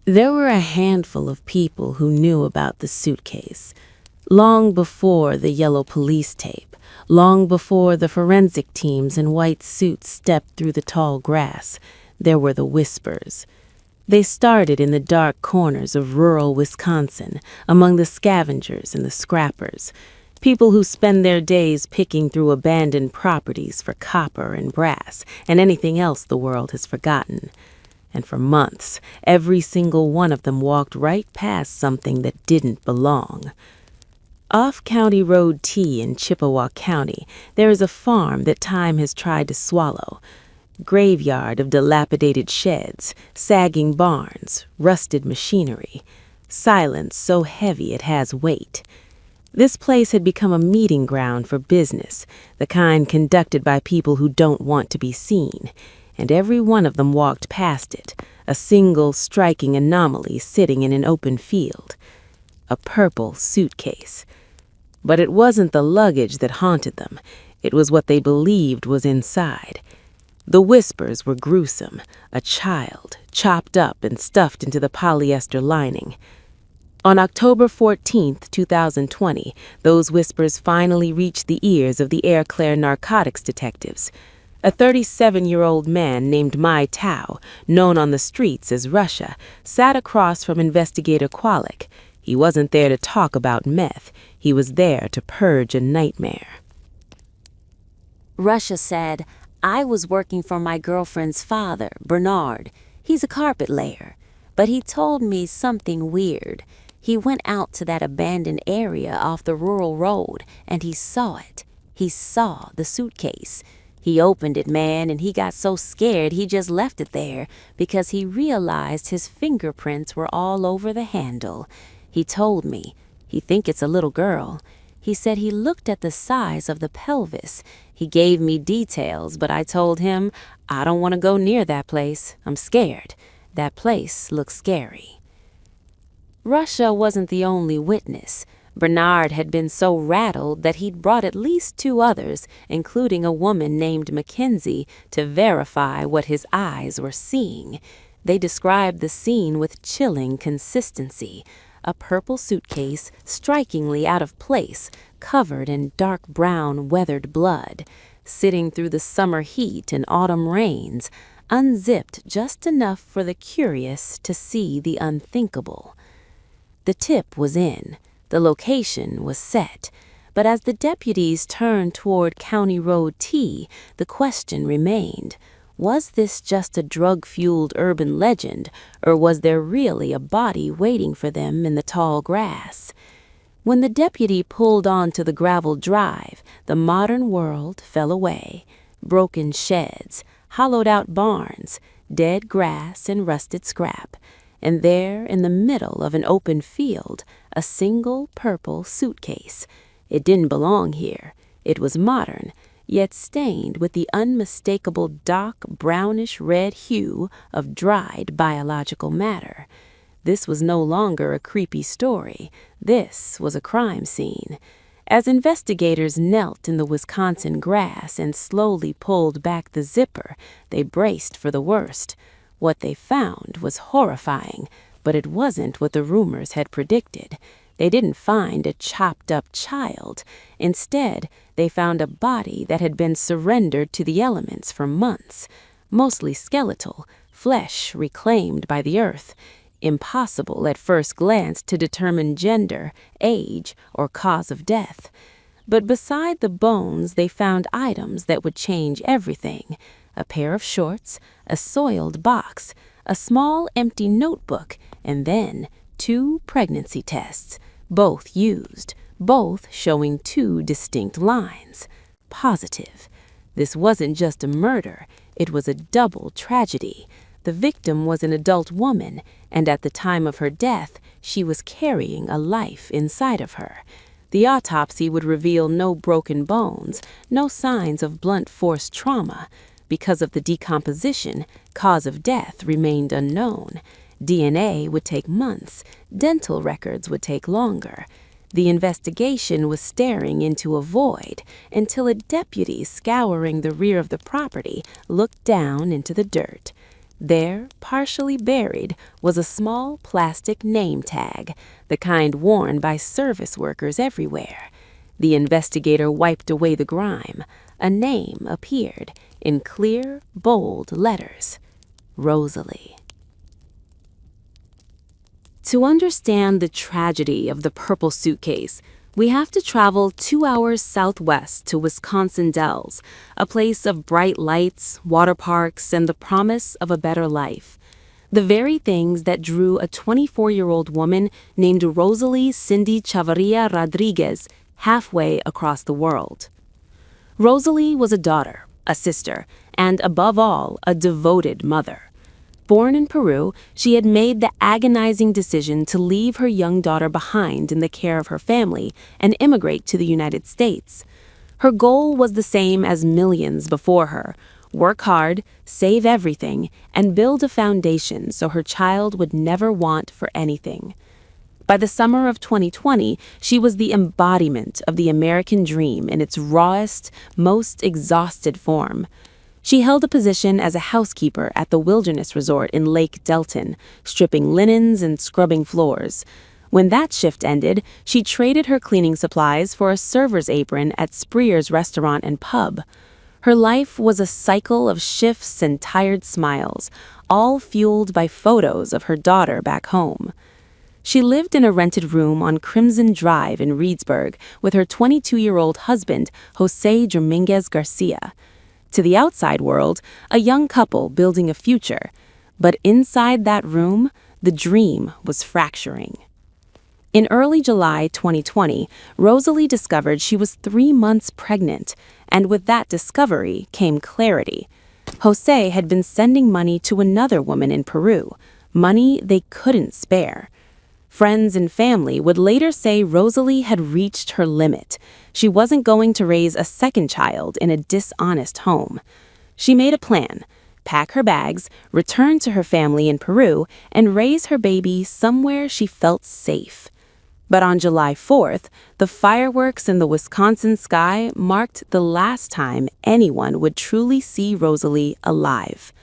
There were a handful of people who knew about the suitcase. Long before the yellow police tape, long before the forensic teams in white suits stepped through the tall grass, there were the whispers. They started in the dark corners of rural Wisconsin, among the scavengers and the scrappers, people who spend their days picking through abandoned properties for copper and brass and anything else the world has forgotten. And for months, every single one of them walked right past something that didn't belong. Off County Road T in Chippewa County, there is a farm that time has tried to swallow. Graveyard of dilapidated sheds, sagging barns, rusted machinery. Silence so heavy it has weight. This place had become a meeting ground for business, the kind conducted by people who don't want to be seen, and every one of them walked past it, a single striking anomaly sitting in an open field. A purple suitcase. But it wasn't the luggage that haunted them. It was what they believed was inside. The whispers were gruesome. A child, chopped up and stuffed into the polyester lining. On October 14, 2020, those whispers finally reached the ears of the Air Claire narcotics detectives. A 37-year-old man named Mai Tao, known on the streets as Russia, sat across from investigator Kwalik. He wasn't there to talk about meth. He was there to purge a nightmare. Russia said, I was working for my girlfriend's father, Bernard. He's a carpet layer. But he told me something weird. He went out to that abandoned area off the rural road, and he saw it. He saw the suitcase. He opened it, man, and he got so scared he just left it there because he realized his fingerprints were all over the handle. He told me. He think it's a little girl. He said he looked at the size of the pelvis. He gave me details, but I told him, I don't want to go near that place. I'm scared. That place looks scary. Russia wasn't the only witness. Bernard had been so rattled that he'd brought at least 2 others, including a woman named Mackenzie, to verify what his eyes were seeing. They described the scene with chilling consistency. A purple suitcase, strikingly out of place, covered in dark brown weathered blood, sitting through the summer heat and autumn rains, unzipped just enough for the curious to see the unthinkable. The tip was in. The location was set. But as the deputies turned toward County Road T, the question remained. Was this just a drug-fueled urban legend, or was there really a body waiting for them in the tall grass? When the deputy pulled onto the gravel drive, the modern world fell away. Broken sheds, hollowed-out barns, dead grass and rusted scrap. And there, in the middle of an open field, a single purple suitcase. It didn't belong here. It was modern, yet stained with the unmistakable dark brownish-red hue of dried biological matter. This was no longer a creepy story. This was a crime scene. As investigators knelt in the Wisconsin grass and slowly pulled back the zipper, they braced for the worst. What they found was horrifying, but it wasn't what the rumors had predicted. They didn't find a chopped-up child. Instead, they found a body that had been surrendered to the elements for months, mostly skeletal, flesh reclaimed by the earth. Impossible at first glance to determine gender, age, or cause of death. But beside the bones, they found items that would change everything. A pair of shorts, a soiled box, a small empty notebook, and then 2 pregnancy tests, both used, both showing 2 distinct lines. Positive. This wasn't just a murder, it was a double tragedy. The victim was an adult woman, and at the time of her death, she was carrying a life inside of her. The autopsy would reveal no broken bones, no signs of blunt force trauma. Because of the decomposition, cause of death remained unknown. DNA would take months. Dental records would take longer. The investigation was staring into a void until a deputy scouring the rear of the property looked down into the dirt. There, partially buried, was a small plastic name tag, the kind worn by service workers everywhere. The investigator wiped away the grime. A name appeared in clear, bold letters. Rosalie. To understand the tragedy of the purple suitcase, we have to travel 2 hours southwest to Wisconsin Dells, a place of bright lights, water parks, and the promise of a better life. The very things that drew a 24-year-old woman named Rosalie Cindy Chavarria Rodriguez halfway across the world. Rosalie was a daughter, a sister, and above all, a devoted mother. Born in Peru, she had made the agonizing decision to leave her young daughter behind in the care of her family and immigrate to the United States. Her goal was the same as millions before her: work hard, save everything, and build a foundation so her child would never want for anything. By the summer of 2020, she was the embodiment of the American dream in its rawest, most exhausted form. She held a position as a housekeeper at the Wilderness Resort in Lake Delton, stripping linens and scrubbing floors. When that shift ended, she traded her cleaning supplies for a server's apron at Spreer's restaurant and pub. Her life was a cycle of shifts and tired smiles, all fueled by photos of her daughter back home. She lived in a rented room on Crimson Drive in Reedsburg with her 22-year-old husband, Jose Dominguez Garcia. To the outside world, a young couple building a future. But inside that room, the dream was fracturing. In early July 2020, Rosalie discovered she was 3 months pregnant, and with that discovery came clarity. Jose had been sending money to another woman in Peru, money they couldn't spare. Friends and family would later say Rosalie had reached her limit. She wasn't going to raise a second child in a dishonest home. She made a plan: pack her bags, return to her family in Peru, and raise her baby somewhere she felt safe. But on July 4th, the fireworks in the Wisconsin sky marked the last time anyone would truly see Rosalie alive.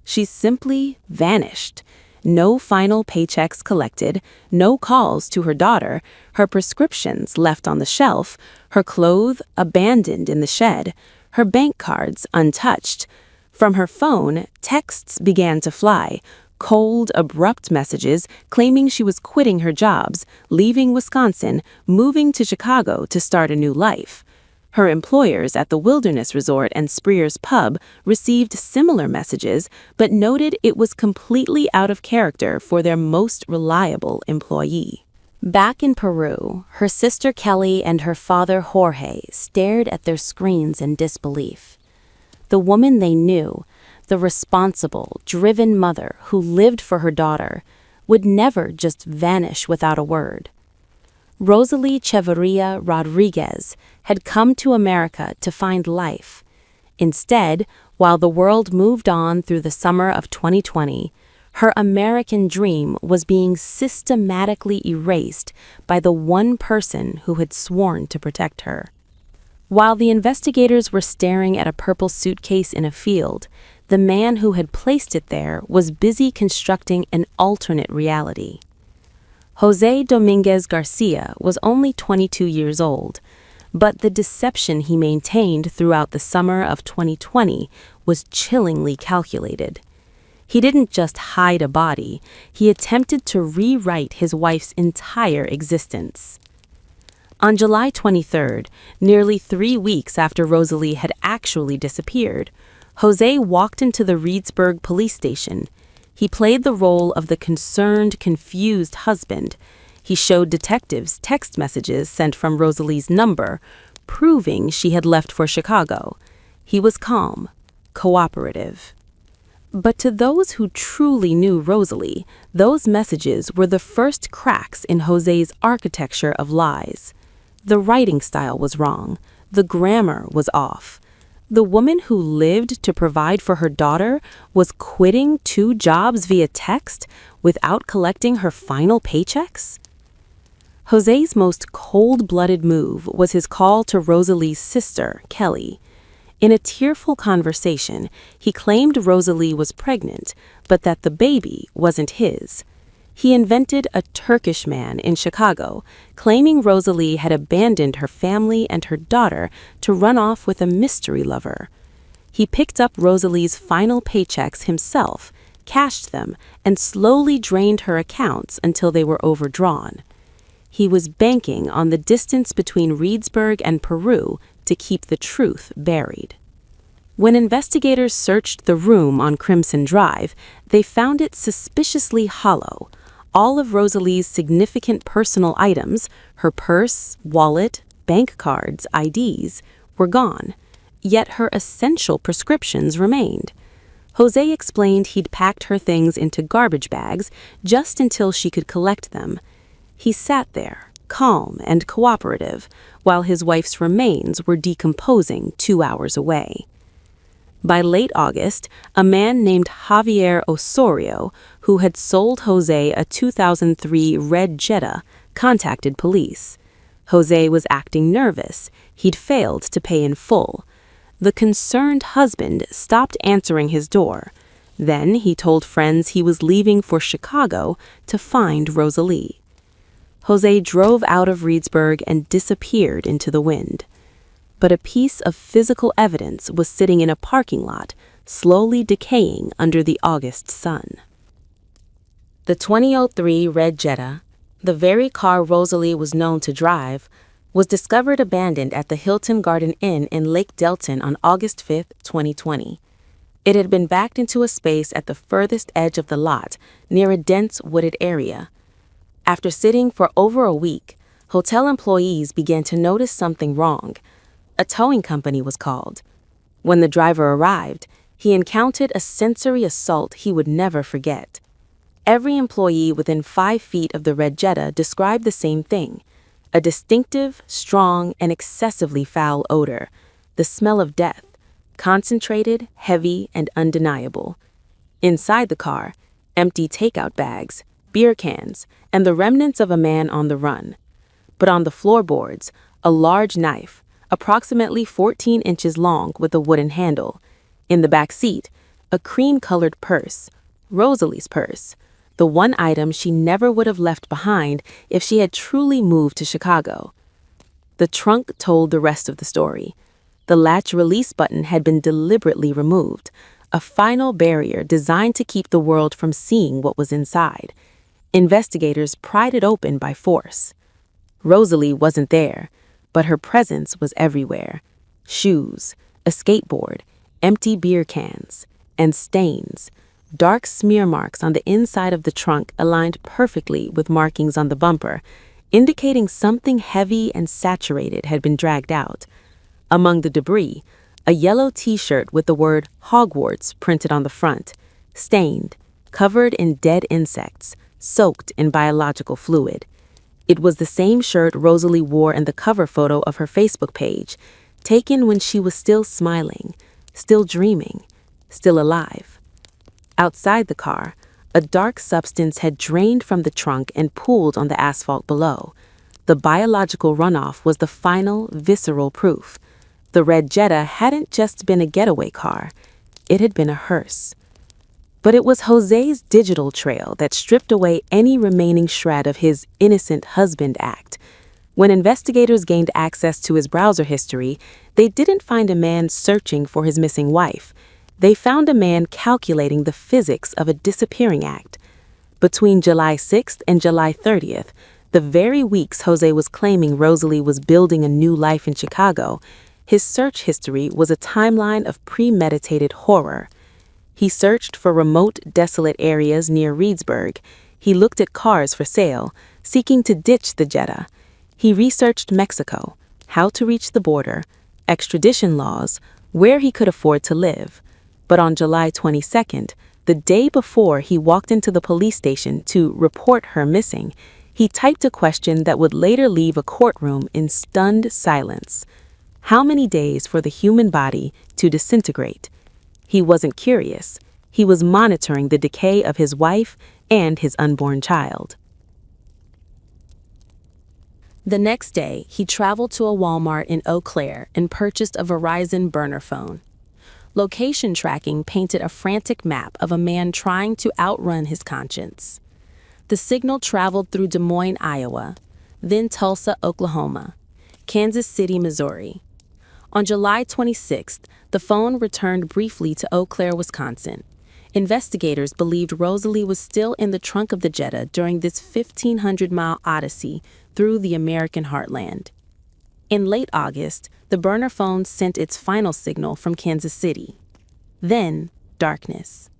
She simply vanished. No final paychecks collected, no calls to her daughter, her prescriptions left on the shelf, her clothes abandoned in the shed, her bank cards untouched. From her phone, texts began to fly, cold, abrupt messages claiming she was quitting her jobs, leaving Wisconsin, moving to Chicago to start a new life. Her employers at the Wilderness Resort and Spreer's pub received similar messages, but noted it was completely out of character for their most reliable employee. Back in Peru, her sister Kelly and her father Jorge stared at their screens in disbelief. The woman they knew, the responsible, driven mother who lived for her daughter, would never just vanish without a word. Rosalie Chavarria Rodriguez had come to America to find life. Instead, while the world moved on through the summer of 2020, her American dream was being systematically erased by the one person who had sworn to protect her. While the investigators were staring at a purple suitcase in a field, the man who had placed it there was busy constructing an alternate reality. Jose Dominguez Garcia was only 22 years old, but the deception he maintained throughout the summer of 2020 was chillingly calculated. He didn't just hide a body, he attempted to rewrite his wife's entire existence. On July 23rd, nearly 3 weeks after Rosalie had actually disappeared, Jose walked into the Reedsburg police station. He played the role of the concerned, confused husband. He showed detectives text messages sent from Rosalie's number, proving she had left for Chicago. He was calm, cooperative. But to those who truly knew Rosalie, those messages were the first cracks in Jose's architecture of lies. The writing style was wrong. The grammar was off. The woman who lived to provide for her daughter was quitting 2 jobs via text without collecting her final paychecks? Jose's most cold-blooded move was his call to Rosalie's sister, Kelly. In a tearful conversation, he claimed Rosalie was pregnant, but that the baby wasn't his. He invented a Turkish man in Chicago, claiming Rosalie had abandoned her family and her daughter to run off with a mystery lover. He picked up Rosalie's final paychecks himself, cashed them, and slowly drained her accounts until they were overdrawn. He was banking on the distance between Reedsburg and Peru to keep the truth buried. When investigators searched the room on Crimson Drive, they found it suspiciously hollow. All of Rosalie's significant personal items, her purse, wallet, bank cards, IDs, were gone. Yet her essential prescriptions remained. Jose explained he'd packed her things into garbage bags just until she could collect them. He sat there, calm and cooperative, while his wife's remains were decomposing 2 hours away. By late August, a man named Javier Osorio, who had sold Jose a 2003 red Jetta, contacted police. Jose was acting nervous. He'd failed to pay in full. The concerned husband stopped answering his door. Then he told friends he was leaving for Chicago to find Rosalie. Jose drove out of Reedsburg and disappeared into the wind. But a piece of physical evidence was sitting in a parking lot, slowly decaying under the August sun. The 2003 red Jetta, the very car Rosalie was known to drive, was discovered abandoned at the Hilton Garden Inn in Lake Delton on August 5, 2020. It had been backed into a space at the furthest edge of the lot, near a dense wooded area. After sitting for over a week, hotel employees began to notice something wrong. A towing company was called. When the driver arrived, he encountered a sensory assault he would never forget. Every employee within 5 feet of the red Jetta described the same thing: a distinctive, strong, and excessively foul odor, the smell of death, concentrated, heavy, and undeniable. Inside the car, empty takeout bags, beer cans, and the remnants of a man on the run. But on the floorboards, a large knife, approximately 14 inches long with a wooden handle. In the back seat, a cream-colored purse, Rosalie's purse, the one item she never would have left behind if she had truly moved to Chicago. The trunk told the rest of the story. The latch release button had been deliberately removed, a final barrier designed to keep the world from seeing what was inside. Investigators pried it open by force. Rosalie wasn't there, but her presence was everywhere. Shoes, a skateboard, empty beer cans, and stains. Dark smear marks on the inside of the trunk aligned perfectly with markings on the bumper, indicating something heavy and saturated had been dragged out. Among the debris, a yellow T-shirt with the word Hogwarts printed on the front, stained, covered in dead insects, soaked in biological fluid. It was the same shirt Rosalie wore in the cover photo of her Facebook page, taken when she was still smiling, still dreaming, still alive. Outside the car, a dark substance had drained from the trunk and pooled on the asphalt below. The biological runoff was the final, visceral proof. The red Jetta hadn't just been a getaway car, it had been a hearse. But it was Jose's digital trail that stripped away any remaining shred of his innocent husband act. When investigators gained access to his browser history, they didn't find a man searching for his missing wife. They found a man calculating the physics of a disappearing act. Between July 6th and July 30th, the very weeks Jose was claiming Rosalie was building a new life in Chicago, his search history was a timeline of premeditated horror. He searched for remote, desolate areas near Reedsburg. He looked at cars for sale, seeking to ditch the Jetta. He researched Mexico, how to reach the border, extradition laws, where he could afford to live. But on July 22nd, the day before he walked into the police station to report her missing, he typed a question that would later leave a courtroom in stunned silence. How many days for the human body to disintegrate? He wasn't curious. He was monitoring the decay of his wife and his unborn child. The next day, he traveled to a Walmart in Eau Claire and purchased a Verizon burner phone. Location tracking painted a frantic map of a man trying to outrun his conscience. The signal traveled through Des Moines, Iowa, then Tulsa, Oklahoma, Kansas City, Missouri. On July 26th, the phone returned briefly to Eau Claire, Wisconsin. Investigators believed Rosalie was still in the trunk of the Jetta during this 1,500-mile odyssey through the American heartland. In late August, the burner phone sent its final signal from Kansas City. Then, darkness.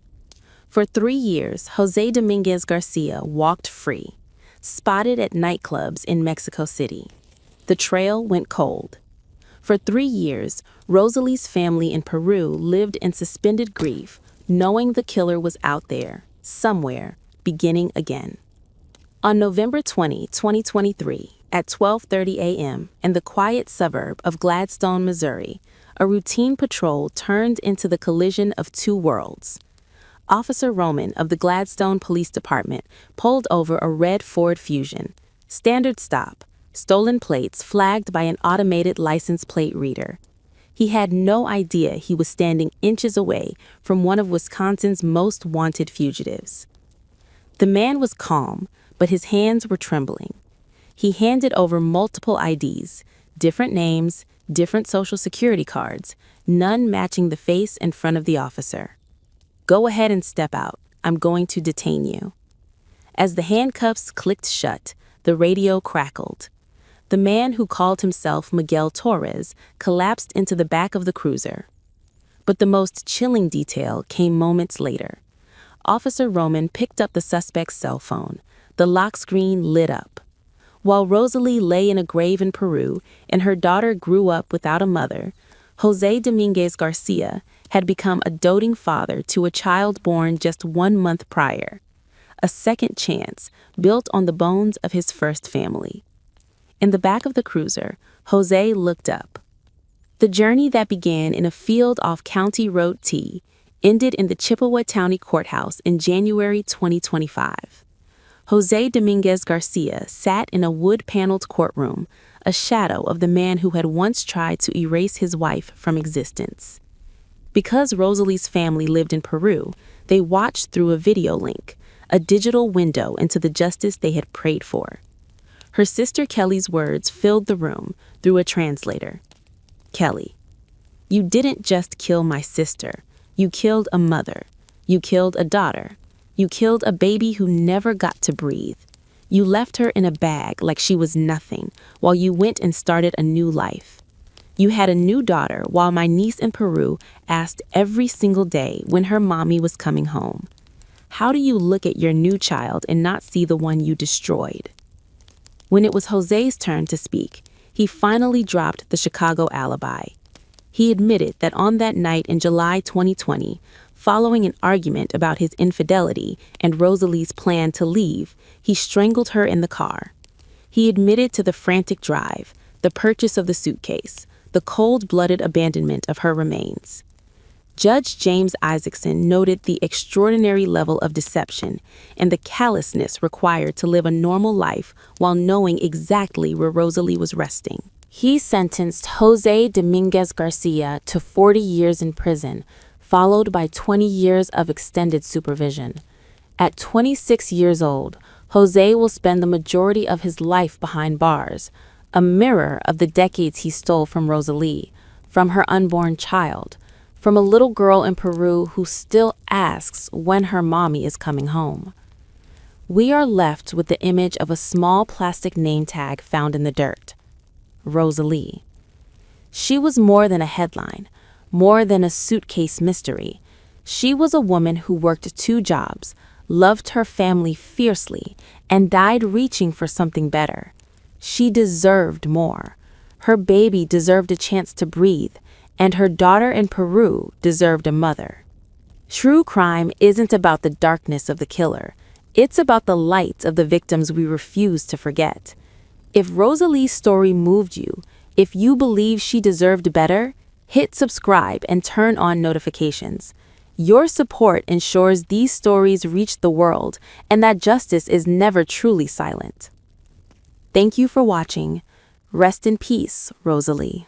For 3 years, Jose Dominguez Garcia walked free, spotted at nightclubs in Mexico City. The trail went cold. For 3 years, Rosalie's family in Peru lived in suspended grief, knowing the killer was out there, somewhere, beginning again. On November 20, 2023, at 12:30 a.m. in the quiet suburb of Gladstone, Missouri, a routine patrol turned into the collision of two worlds. Officer Roman of the Gladstone Police Department pulled over a red Ford Fusion. Standard stop, stolen plates flagged by an automated license plate reader. He had no idea he was standing inches away from one of Wisconsin's most wanted fugitives. The man was calm, but his hands were trembling. He handed over multiple IDs, different names, different social security cards, none matching the face in front of the officer. "Go ahead and step out. I'm going to detain you." As the handcuffs clicked shut, the radio crackled. The man who called himself Miguel Torres collapsed into the back of the cruiser. But the most chilling detail came moments later. Officer Roman picked up the suspect's cell phone. The lock screen lit up. While Rosalie lay in a grave in Peru and her daughter grew up without a mother, Jose Dominguez Garcia had become a doting father to a child born just 1 month prior. A second chance built on the bones of his first family. In the back of the cruiser, Jose looked up. The journey that began in a field off County Road T ended in the Chippewa County Courthouse in January 2025. Jose Dominguez Garcia sat in a wood-paneled courtroom, a shadow of the man who had once tried to erase his wife from existence. Because Rosalie's family lived in Peru, they watched through a video link, a digital window into the justice they had prayed for. Her sister Kelly's words filled the room through a translator. "Kelly, you didn't just kill my sister. You killed a mother. You killed a daughter. You killed a baby who never got to breathe. You left her in a bag like she was nothing while you went and started a new life. You had a new daughter while my niece in Peru asked every single day when her mommy was coming home. How do you look at your new child and not see the one you destroyed?" When it was Jose's turn to speak, he finally dropped the Chicago alibi. He admitted that on that night in July 2020, following an argument about his infidelity and Rosalie's plan to leave, he strangled her in the car. He admitted to the frantic drive, the purchase of the suitcase, the cold-blooded abandonment of her remains. Judge James Isaacson noted the extraordinary level of deception and the callousness required to live a normal life while knowing exactly where Rosalie was resting. He sentenced Jose Dominguez Garcia to 40 years in prison, followed by 20 years of extended supervision. At 26 years old, Jose will spend the majority of his life behind bars, a mirror of the decades he stole from Rosalie, from her unborn child, from a little girl in Peru who still asks when her mommy is coming home. We are left with the image of a small plastic name tag found in the dirt. Rosalie. She was more than a headline, more than a suitcase mystery. She was a woman who worked 2 jobs, loved her family fiercely, and died reaching for something better. She deserved more. Her baby deserved a chance to breathe, and her daughter in Peru deserved a mother. True crime isn't about the darkness of the killer. It's about the light of the victims we refuse to forget. If Rosalie's story moved you, if you believe she deserved better, hit subscribe and turn on notifications. Your support ensures these stories reach the world and that justice is never truly silent. Thank you for watching. Rest in peace, Rosalie.